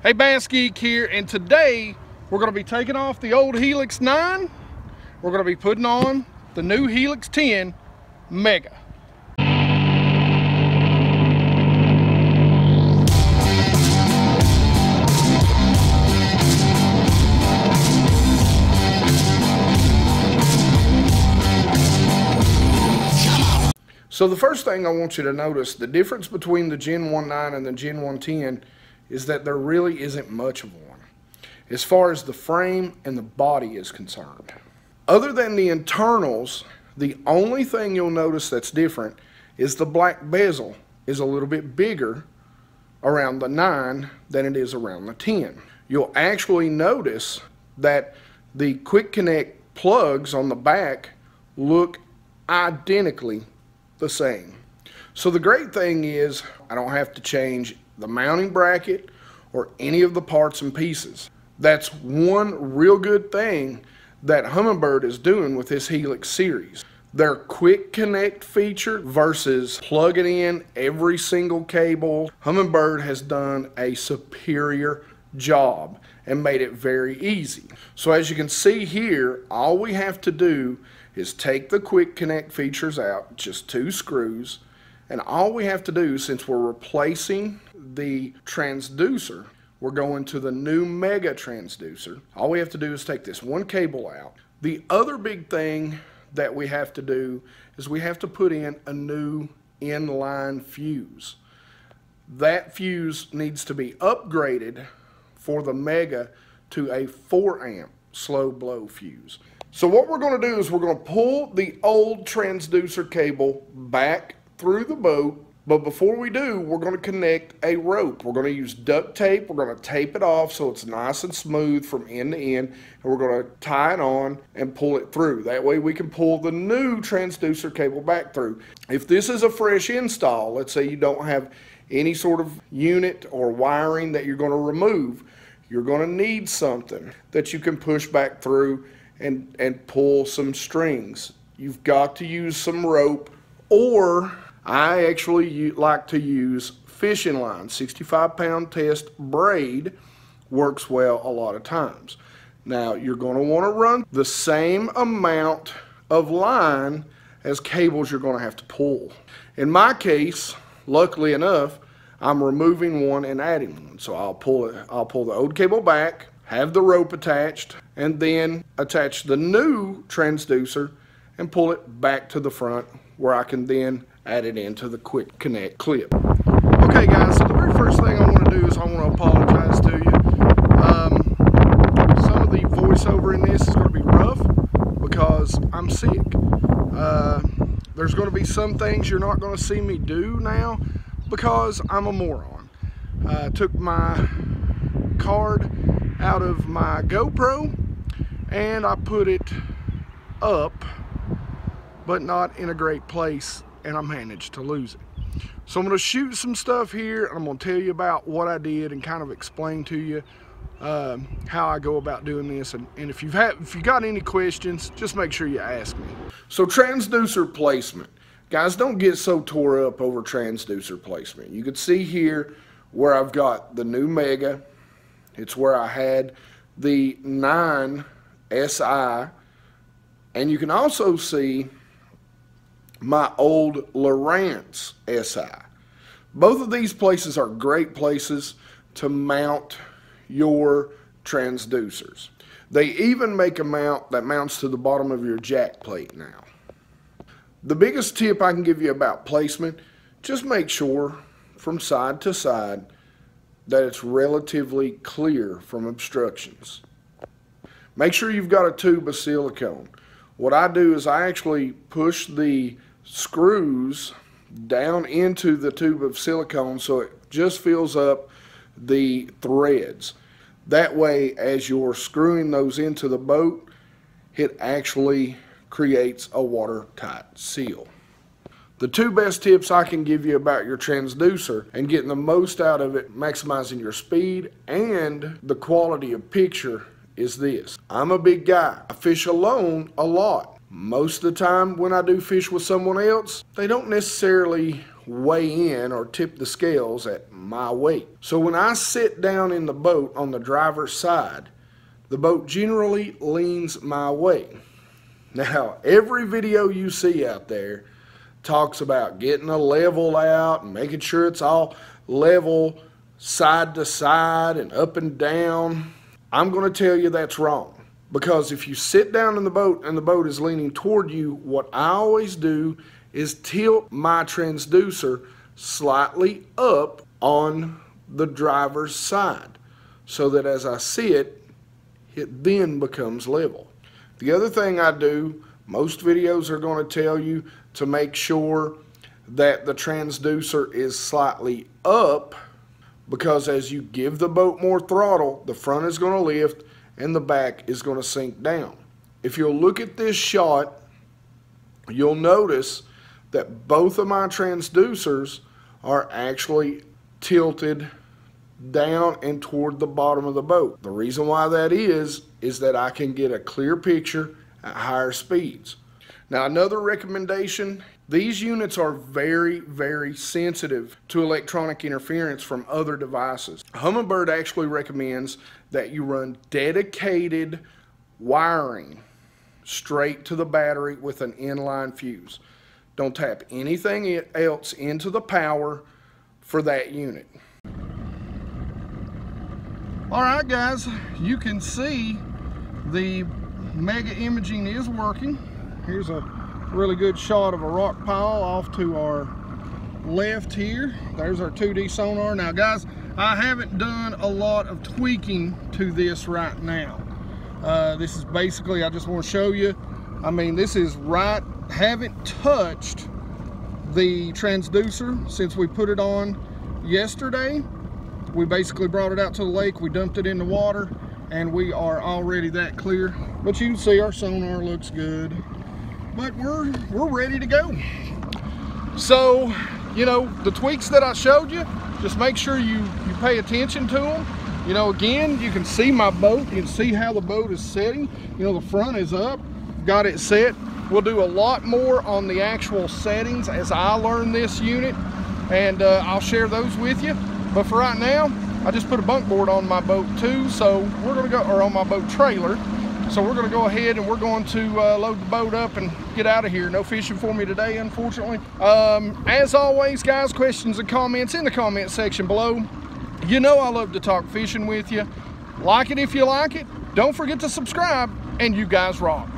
Hey, Bass Geek here, and today we're going to be taking off the old Helix 9. We're going to be putting on the new Helix 10 Mega. So the first thing I want you to notice, the difference between the Gen 1.9 and the Gen 1.10 is that there really isn't much of one as far as the frame and the body is concerned. Other than the internals, the only thing you'll notice that's different is the black bezel is a little bit bigger around the 9 than it is around the 10. You'll actually notice that the quick connect plugs on the back look identically the same. So the great thing is I don't have to change the mounting bracket or any of the parts and pieces. That's one real good thing that Humminbird is doing with this Helix series. Their quick connect feature versus plugging in every single cable, Humminbird has done a superior job and made it very easy. So as you can see here, all we have to do is take the quick connect features out, just 2 screws, and all we have to do, since we're replacing the transducer, we're going to the new Mega transducer. All we have to do is take this one cable out. The other big thing that we have to do is we have to put in a new inline fuse. That fuse needs to be upgraded for the Mega to a 4 amp slow blow fuse. So what we're going to do is we're going to pull the old transducer cable back through the boat, but before we do, we're going to connect a rope. We're going to use duct tape. We're going to tape it off so it's nice and smooth from end to end, and we're going to tie it on and pull it through. That way we can pull the new transducer cable back through. If this is a fresh install, let's say you don't have any sort of unit or wiring that you're going to remove, you're going to need something that you can push back through and pull some strings. You've got to use some rope, or I actually like to use fishing line. 65-pound test braid works well a lot of times. Now you're going to want to run the same amount of line as cables you're going to have to pull. In my case, luckily enough, I'm removing one and adding one. So I'll pull the old cable back, have the rope attached, and then attach the new transducer and pull it back to the front where I can then add it into the quick connect clip. Okay guys, so the very first thing I want to do is I want to apologize to you. Some of the voiceover in this is going to be rough because I'm sick. There's going to be some things you're not going to see me do now because I'm a moron. I took my card out of my GoPro and I put it up, but not in a great place, and I managed to lose it. So I'm going to shoot some stuff here, and I'm going to tell you about what I did and kind of explain to you how I go about doing this. And if you got any questions, just make sure you ask me. So transducer placement. Guys, don't get so tore up over transducer placement. You can see here where I've got the new Mega. It's where I had the 9 SI, and you can also see my old Lowrance SI. Both of these places are great places to mount your transducers. They even make a mount that mounts to the bottom of your jack plate now. The biggest tip I can give you about placement, just make sure from side to side that it's relatively clear from obstructions. Make sure you've got a tube of silicone. What I do is I actually push the screws down into the tube of silicone so it just fills up the threads. That way, as you're screwing those into the boat, it actually creates a watertight seal. The 2 best tips I can give you about your transducer and getting the most out of it, maximizing your speed and the quality of picture, is this. I'm a big guy. I fish alone a lot. Most of the time when I do fish with someone else, they don't necessarily weigh in or tip the scales at my weight. So when I sit down in the boat on the driver's side, the boat generally leans my way. Now, every video you see out there talks about getting a level out and making sure it's all level side to side and up and down. I'm going to tell you that's wrong. Because if you sit down in the boat and the boat is leaning toward you, what I always do is tilt my transducer slightly up on the driver's side so that as I sit, it then becomes level. The other thing I do, most videos are going to tell you to make sure that the transducer is slightly up, because as you give the boat more throttle, the front is going to lift and the back is going to sink down. If you'll look at this shot, you'll notice that both of my transducers are actually tilted down and toward the bottom of the boat. The reason why that is that I can get a clear picture at higher speeds. Now, another recommendation, these units are very, very sensitive to electronic interference from other devices. Humminbird actually recommends that you run dedicated wiring straight to the battery with an inline fuse. Don't tap anything else into the power for that unit. Alright guys, you can see the mega imaging is working. Here's a really good shot of a rock pile off to our left here. There's our 2D sonar. Now guys, I haven't done a lot of tweaking to this right now. This is basically, I just want to show you, I mean, this is right, haven't touched the transducer since we put it on yesterday. We basically brought it out to the lake, we dumped it in the water, and we are already that clear. But you can see our sonar looks good. But we're ready to go. So, you know, the tweaks that I showed you, just make sure you pay attention to them. You know, again, you can see my boat. You can see how the boat is setting. You know, the front is up, got it set. We'll do a lot more on the actual settings as I learn this unit, and I'll share those with you. But for right now, I just put a bunk board on my boat too, so we're gonna go, or on my boat trailer. So we're going to go ahead and we're going to load the boat up and get out of here. No fishing for me today, unfortunately. As always, guys, questions and comments in the comment section below. You know I love to talk fishing with you. Like it if you like it. Don't forget to subscribe, and you guys rock.